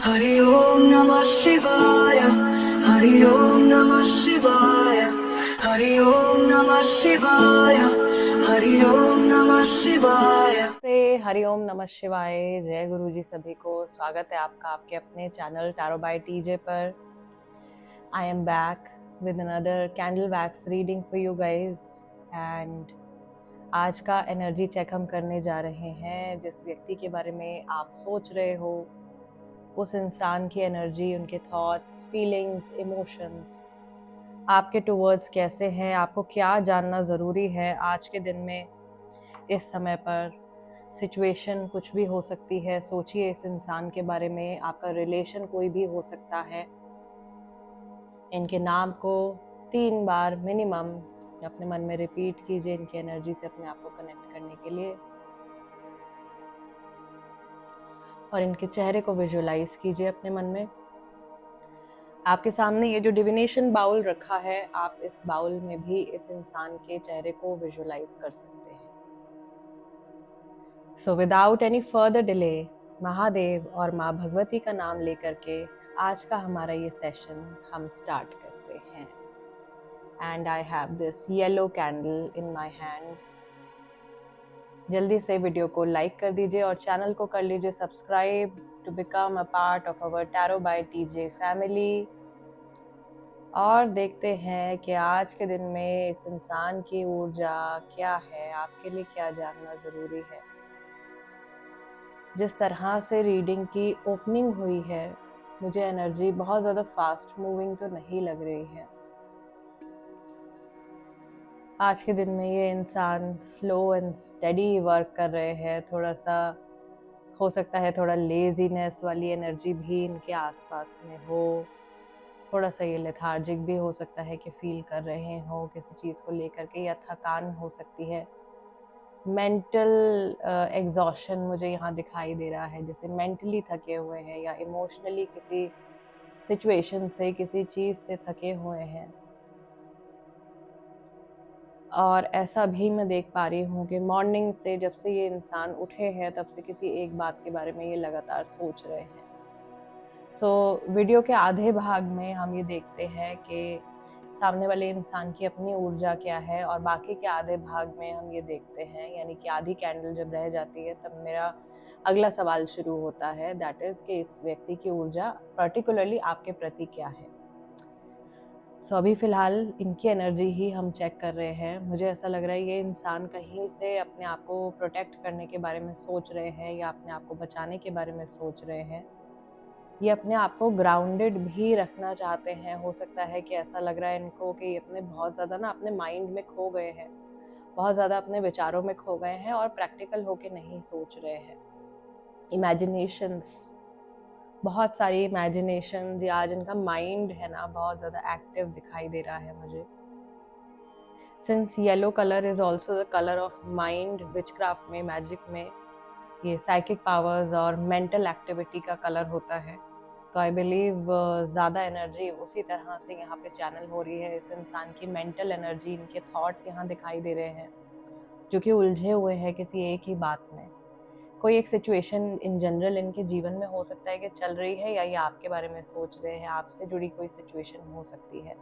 हरि ओम नमः शिवाय। हरि ओम नमः शिवाय। हरि ओम नमः शिवाय। हरि ओम नमः शिवाय। हरिओम नमः शिवाय। जय गुरु जी सभी को। स्वागत है आपका आपके अपने चैनल टैरो बाय टीजे पर। I am back with another candle wax reading for you guys. And आज का एनर्जी चेक हम करने जा रहे हैं। जिस व्यक्ति के बारे में आप सोच रहे हो, उस इंसान की एनर्जी, उनके थॉट्स, फीलिंग्स, इमोशंस आपके टुवर्ड्स कैसे हैं, आपको क्या जानना ज़रूरी है आज के दिन में, इस समय पर। सिचुएशन कुछ भी हो सकती है। सोचिए इस इंसान के बारे में, आपका रिलेशन कोई भी हो सकता है। इनके नाम को 3 बार मिनिमम अपने मन में रिपीट कीजिए, इनकी एनर्जी से अपने आप को कनेक्ट करने के लिए। और इनके चेहरे को विजुअलाइज कीजिए अपने मन में। आपके सामने ये जो डिविनेशन बाउल रखा है, आप इस बाउल में भी इस इंसान के चेहरे को विजुअलाइज कर सकते हैं। So without any further delay, Mahadev और माँ भगवती का नाम लेकर के आज का हमारा ये सेशन हम स्टार्ट करते हैं। And I have this yellow candle in my hand. जल्दी से वीडियो को लाइक कर दीजिए और चैनल को कर लीजिए subscribe to become a part of our tarot by TJ family. और देखते हैं कि आज के दिन में इस इंसान की ऊर्जा क्या है, आपके लिए क्या जानना ज़रूरी है। जिस तरह से रीडिंग की ओपनिंग हुई है, मुझे एनर्जी बहुत ज़्यादा फास्ट मूविंग तो नहीं लग रही है। आज के दिन में ये इंसान स्लो एंड स्टेडी वर्क कर रहे हैं। थोड़ा सा हो सकता है थोड़ा लेजीनेस वाली एनर्जी भी इनके आसपास में हो। थोड़ा सा ये लेथार्जिक भी हो सकता है कि फील कर रहे हो किसी चीज़ को लेकर के, या थकान हो सकती है। मेंटल एग्जॉशन मुझे यहाँ दिखाई दे रहा है, जैसे मेंटली थके हुए हैं या इमोशनली किसी सिचुएशन से, किसी चीज़ से थके हुए हैं। और ऐसा भी मैं देख पा रही हूँ कि मॉर्निंग से, जब से ये इंसान उठे हैं, तब से किसी एक बात के बारे में ये लगातार सोच रहे हैं। वीडियो के आधे भाग में हम ये देखते हैं कि सामने वाले इंसान की अपनी ऊर्जा क्या है, और बाकी के आधे भाग में हम ये देखते हैं, यानी कि आधी कैंडल जब रह जाती है तब मेरा अगला सवाल शुरू होता है, दैट इज़ कि इस व्यक्ति की ऊर्जा पर्टिकुलरली आपके प्रति क्या है। अभी फ़िलहाल इनकी एनर्जी ही हम चेक कर रहे हैं। मुझे ऐसा लग रहा है ये इंसान कहीं से अपने आप को प्रोटेक्ट करने के बारे में सोच रहे हैं, या अपने आप को बचाने के बारे में सोच रहे हैं। ये अपने आप को ग्राउंडेड भी रखना चाहते हैं। हो सकता है कि ऐसा लग रहा है इनको कि ये अपने बहुत ज़्यादा अपने माइंड में खो गए हैं, बहुत ज़्यादा अपने विचारों में खो गए हैं और प्रैक्टिकल होके नहीं सोच रहे हैं। इमेजिनेशंस, बहुत सारी इमेजिनेशंस, या आज इनका माइंड है ना बहुत ज़्यादा एक्टिव दिखाई दे रहा है मुझे। Since yellow colour is also the colour of mind, witchcraft में, मैजिक में ये साइकिक पावर्स और मेंटल एक्टिविटी का कलर होता है। तो आई बिलीव ज़्यादा एनर्जी उसी तरह से यहाँ पे चैनल हो रही है। इस इंसान की मेंटल एनर्जी, इनके थॉट्स यहाँ दिखाई दे रहे हैं, जो कि उलझे हुए हैं किसी एक ही बात में। कोई एक सिचुएशन इन जनरल इनके जीवन में हो सकता है कि चल रही है, या ये आपके बारे में सोच रहे हैं, आपसे जुड़ी कोई सिचुएशन हो सकती है।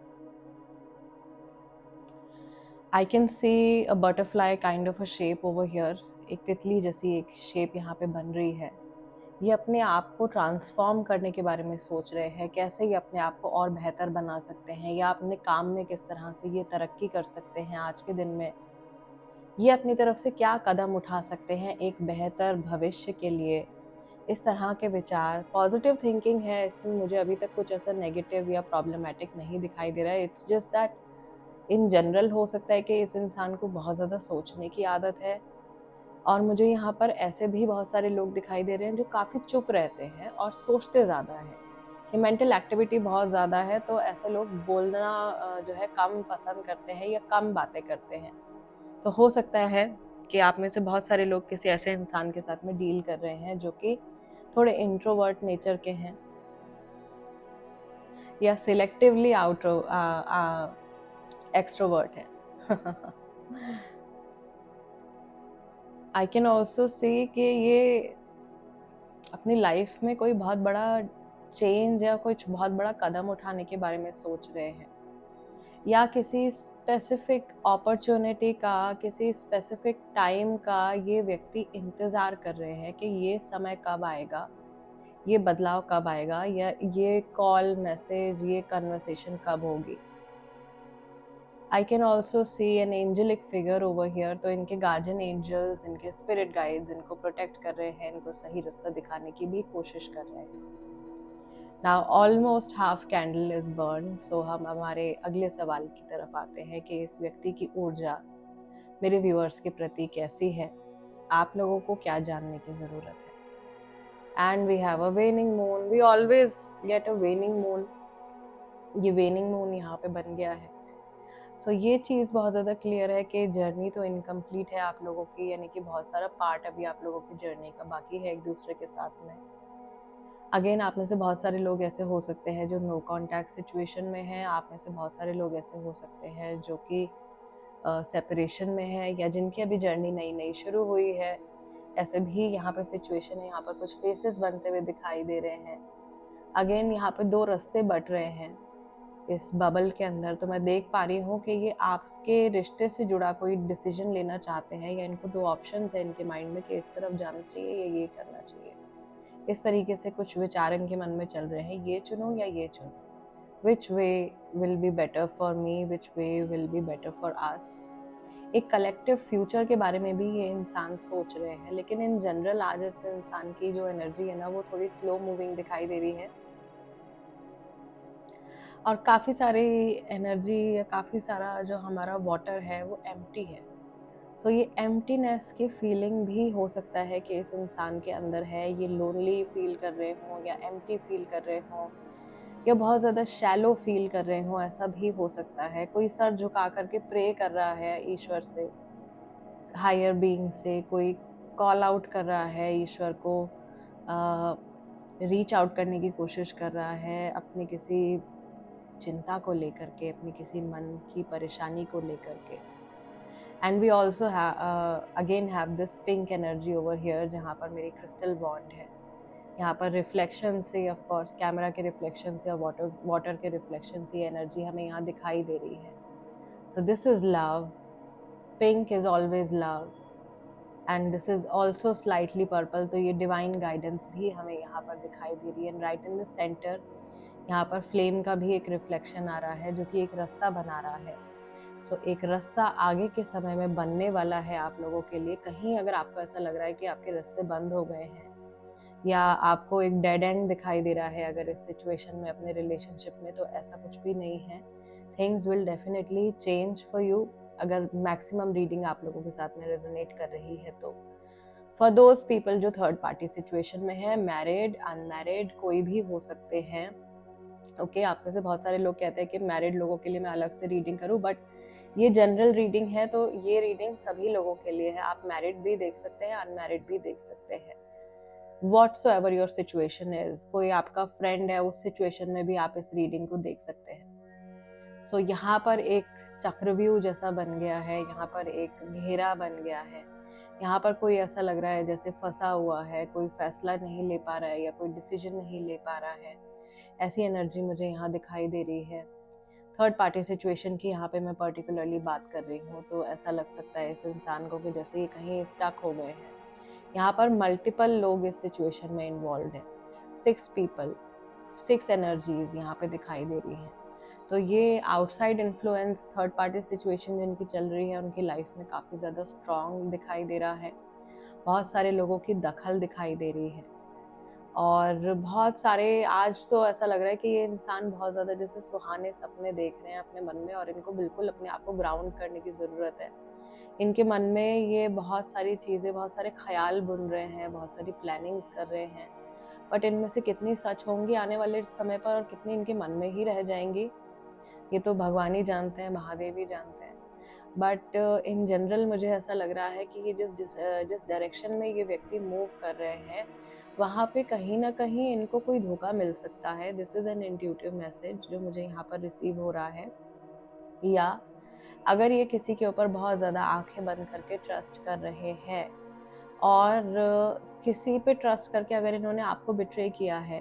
I can see a butterfly kind of a shape over here. एक तितली जैसी एक शेप यहाँ पे बन रही है। ये अपने आप को ट्रांसफॉर्म करने के बारे में सोच रहे हैं, कैसे ये अपने आप को और बेहतर बना सकते हैं, या अपने काम में किस तरह से ये तरक्की कर सकते हैं। आज के दिन में ये अपनी तरफ से क्या कदम उठा सकते हैं एक बेहतर भविष्य के लिए। इस तरह के विचार, पॉजिटिव थिंकिंग है इसमें। मुझे अभी तक कुछ ऐसा नेगेटिव या प्रॉब्लमेटिक नहीं दिखाई दे रहा है। It's just that in general हो सकता है कि इस इंसान को बहुत ज़्यादा सोचने की आदत है। और मुझे यहाँ पर ऐसे भी बहुत सारे लोग दिखाई दे रहे हैं जो काफ़ी चुप रहते हैं और सोचते ज़्यादा हैं, कि मेंटल एक्टिविटी बहुत ज़्यादा है। तो ऐसे लोग बोलना जो है कम पसंद करते हैं, या कम बातें करते हैं। तो हो सकता है कि आप में से बहुत सारे लोग किसी ऐसे इंसान के साथ में डील कर रहे हैं जो कि थोड़े इंट्रोवर्ट नेचर के हैं, या सिलेक्टिवली एक्सट्रोवर्ट है। आई कैन ऑल्सो से कि ये अपनी लाइफ में कोई बहुत बड़ा चेंज या कुछ बहुत बड़ा कदम उठाने के बारे में सोच रहे हैं, या किसी स्पेसिफिक अपॉर्चुनिटी का, किसी स्पेसिफिक टाइम का ये व्यक्ति इंतज़ार कर रहे हैं कि ये समय कब आएगा, ये बदलाव कब आएगा, या ये कॉल, मैसेज, ये कन्वर्सेशन कब होगी। I can also see an angelic figure over here. तो इनके गार्जियन एंजल्स, इनके स्पिरिट गाइड्स इनको प्रोटेक्ट कर रहे हैं, इनको सही रास्ता दिखाने की भी कोशिश कर रहे हैं। Now almost half candle is burned. So हम हमारे अगले सवाल की तरफ आते हैं कि इस व्यक्ति की ऊर्जा मेरे व्यूअर्स के प्रति कैसी है, आप लोगों को क्या जानने की ज़रूरत है। And we have a waning moon. We always get a waning moon. ये waning moon यहाँ पे बन गया है। सो ये चीज़ बहुत ज़्यादा क्लियर है कि जर्नी तो इनकम्प्लीट है आप लोगों की, यानी कि बहुत सारा पार्ट अभी आप लोगों की जर्नी का बाकी है एक दूसरे के साथ में। अगेन, आप में से बहुत सारे लोग ऐसे हो सकते हैं जो नो कॉन्टैक्ट सिचुएशन में हैं, आप में से बहुत सारे लोग ऐसे हो सकते हैं जो कि सेपरेशन में है, या जिनकी अभी जर्नी नई नई शुरू हुई है। ऐसे भी यहाँ पर सिचुएशन है, यहाँ पर कुछ फेसेस बनते हुए दिखाई दे रहे हैं। अगेन, यहाँ पर 2 रास्ते बट रहे हैं इस बबल के अंदर। तो मैं देख पा रही हूँ कि ये आपके रिश्ते से जुड़ा कोई डिसीजन लेना चाहते हैं, या इनको 2 ऑप्शंस हैं इनके माइंड में कि इस तरफ जाना चाहिए या ये करना चाहिए। इस तरीके से कुछ विचार इनके मन में चल रहे हैं, ये चुनो या ये चुनो, which way will be better for me, which way will be better for us. एक कलेक्टिव फ्यूचर के बारे में भी ये इंसान सोच रहे हैं, लेकिन इन जनरल आज इस इंसान की जो एनर्जी है ना, वो थोड़ी स्लो मूविंग दिखाई दे रही है, और काफ़ी सारी एनर्जी या काफ़ी सारा जो हमारा वाटर है वो एम्प्टी है। सो ये एम्प्टीनेस की फीलिंग भी हो सकता है कि इस इंसान के अंदर है। ये लोनली फील कर रहे हों, या एम्प्टी फील कर रहे हों, या बहुत ज़्यादा शैलो फील कर रहे हों, ऐसा भी हो सकता है। कोई सर झुका करके प्रे कर रहा है ईश्वर से, हायर बीइंग से, कोई कॉल आउट कर रहा है ईश्वर को, रीच आउट करने की कोशिश कर रहा है अपनी किसी चिंता को लेकर के, अपनी किसी मन की परेशानी को लेकर के। And we also again have this pink energy over here, जहाँ पर मेरी क्रिस्टल बॉन्ड है। यहाँ पर रिफ्लेक्शन से, ऑफ कोर्स कैमरा के रिफ्लेक्शन से और वाटर के रिफ्लेक्शन से एनर्जी हमें यहाँ दिखाई दे रही है। So this is love, pink is always love, and this is also slightly purple. तो ये डिवाइन गाइडेंस भी हमें यहाँ पर दिखाई दे रही है। And right in the centre यहाँ पर फ्लेम का भी एक रिफ्लेक्शन आ रहा है, जो कि एक रास्ता बना रहा है। सो एक रास्ता आगे के समय में बनने वाला है आप लोगों के लिए। कहीं अगर आपको ऐसा लग रहा है कि आपके रास्ते बंद हो गए हैं, या आपको एक डेड एंड दिखाई दे रहा है अगर इस सिचुएशन में, अपने रिलेशनशिप में, तो ऐसा कुछ भी नहीं है। Things will definitely change for you, अगर मैक्सिमम रीडिंग आप लोगों के साथ में रेजोनेट कर रही है तो। फॉर दोज पीपल जो थर्ड पार्टी सिचुएशन में है, मैरिड, अनमैरिड, कोई भी हो सकते हैं। ओके, आप में से बहुत सारे लोग कहते हैं कि मैरिड लोगों के लिए मैं अलग से रीडिंग करूं, बट ये जनरल रीडिंग है, तो ये रीडिंग सभी लोगों के लिए है। आप मैरिड भी देख सकते हैं, अनमैरिड भी देख सकते हैं। व्हाट्सोएवर योर सिचुएशन इज, कोई आपका फ्रेंड है, उस सिचुएशन में भी आप इस रीडिंग को देख सकते हैं। सो यहाँ पर एक चक्रव्यूह जैसा बन गया है, यहाँ पर एक घेरा बन गया है। यहाँ पर कोई ऐसा लग रहा है जैसे फंसा हुआ है, कोई फैसला नहीं ले पा रहा है, या कोई डिसीजन नहीं ले पा रहा है। ऐसी एनर्जी मुझे यहाँ दिखाई दे रही है। थर्ड पार्टी सिचुएशन की यहाँ पे मैं पर्टिकुलरली बात कर रही हूँ, तो ऐसा लग सकता है इस इंसान को कि जैसे ये कहीं स्टक हो गए हैं। यहाँ पर मल्टीपल लोग इस सिचुएशन में इन्वॉल्व हैं, 6 पीपल, 6 एनर्जीज यहाँ पे दिखाई दे रही हैं। तो ये outside influence third party situation जिनकी चल रही है, उनकी लाइफ में काफ़ी ज़्यादा स्ट्रॉन्ग दिखाई दे रहा है। बहुत सारे लोगों की दखल दिखाई दे रही है, और बहुत सारे, आज तो ऐसा लग रहा है कि ये इंसान बहुत ज़्यादा जैसे सुहाने सपने देख रहे हैं अपने मन में, और इनको बिल्कुल अपने आप को ग्राउंड करने की ज़रूरत है। इनके मन में ये बहुत सारी चीज़ें, बहुत सारे ख्याल बुन रहे हैं, बहुत सारी प्लानिंग्स कर रहे हैं, बट इनमें से कितनी सच होंगी आने वाले समय पर, और कितनी इनके मन में ही रह जाएंगी, ये तो भगवान ही जानते हैं, महादेव ही जानते हैं। बट इन जनरल मुझे ऐसा लग रहा है कि ये जिस डायरेक्शन में ये व्यक्ति मूव कर रहे हैं, वहाँ पे कहीं ना कहीं इनको कोई धोखा मिल सकता है। This is an intuitive message जो मुझे यहाँ पर रिसीव हो रहा है। या अगर ये किसी के ऊपर बहुत ज़्यादा आंखें बंद करके ट्रस्ट कर रहे हैं, और किसी पे ट्रस्ट करके अगर इन्होंने आपको बिट्रे किया है,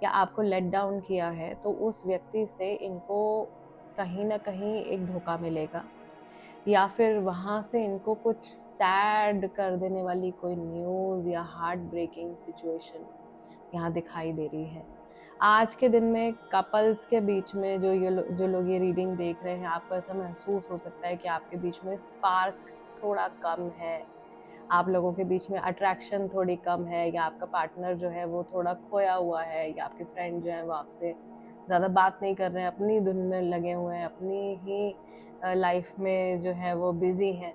या आपको लेट डाउन किया है, तो उस व्यक्ति से इनको कहीं ना कहीं एक धोखा मिलेगा, या फिर वहाँ से इनको कुछ सैड कर देने वाली कोई न्यूज़ या हार्ट ब्रेकिंग सिचुएशन यहाँ दिखाई दे रही है। आज के दिन में कपल्स के बीच में जो लोग ये रीडिंग देख रहे हैं, आपको ऐसा महसूस हो सकता है कि आपके बीच में स्पार्क थोड़ा कम है, आप लोगों के बीच में अट्रैक्शन थोड़ी कम है, या आपका पार्टनर जो है वो थोड़ा खोया हुआ है, या आपके फ्रेंड जो है वो आपसे ज़्यादा बात नहीं कर रहे हैं, अपनी धुन में लगे हुए हैं, अपनी ही लाइफ में जो है वो बिजी हैं।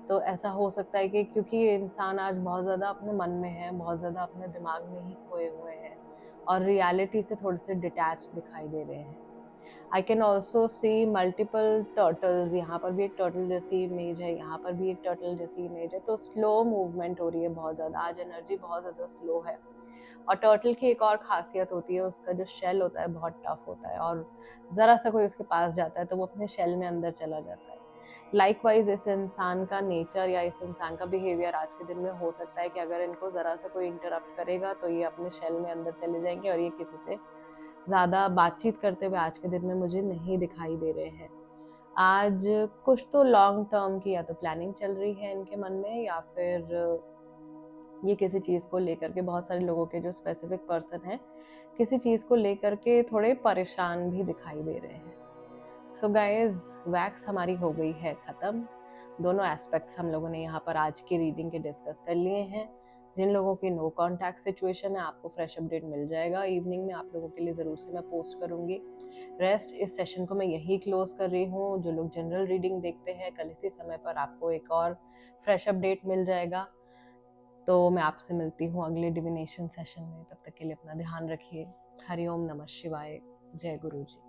तो ऐसा हो सकता है कि क्योंकि ये इंसान आज बहुत ज़्यादा अपने मन में है, बहुत ज़्यादा अपने दिमाग में ही खोए हुए हैं और रियलिटी से थोड़े से डिटैच दिखाई दे रहे हैं। I can also see multiple turtles, यहाँ पर भी एक टर्टल जैसी इमेज है, यहाँ पर भी एक टर्टल जैसी इमेज है। तो स्लो मूवमेंट हो रही है बहुत ज़्यादा, आज एनर्जी बहुत ज़्यादा स्लो है। और टर्टल की एक और खासियत होती है, उसका जो शेल होता है बहुत टफ होता है, और ज़रा सा कोई उसके पास जाता है तो वो अपने शेल में अंदर चला जाता है। लाइकवाइज इस इंसान का नेचर या इस इंसान का बिहेवियर आज के दिन में हो सकता है कि अगर इनको ज़रा सा कोई इंटरप्ट करेगा तो ये अपने शेल में अंदर चले जाएंगे, और ये किसी से ज़्यादा बातचीत करते हुए आज के दिन में मुझे नहीं दिखाई दे रहे हैं। आज कुछ तो लॉन्ग टर्म की या तो प्लानिंग चल रही है इनके मन में, या फिर ये किसी चीज़ को लेकर के, बहुत सारे लोगों के जो स्पेसिफिक पर्सन हैं किसी चीज़ को लेकर के थोड़े परेशान भी दिखाई दे रहे हैं। सो गाइज, वैक्स हमारी हो गई है ख़त्म। दोनों एस्पेक्ट्स हम लोगों ने यहाँ पर आज की रीडिंग के डिस्कस कर लिए हैं। जिन लोगों की नो कॉन्टैक्ट सिचुएशन है, आपको फ्रेश अपडेट मिल जाएगा इवनिंग में, आप लोगों के लिए ज़रूर से मैं पोस्ट करूँगी। रेस्ट इस सेशन को मैं यही क्लोज कर रही हूँ। जो लोग जनरल रीडिंग देखते हैं, कल इसी समय पर आपको एक और फ्रेश अपडेट मिल जाएगा। तो मैं आपसे मिलती हूँ अगले डिविनेशन सेशन में। तब तक के लिए अपना ध्यान रखिए। हरि ओम नमः शिवाय। जय गुरु जी।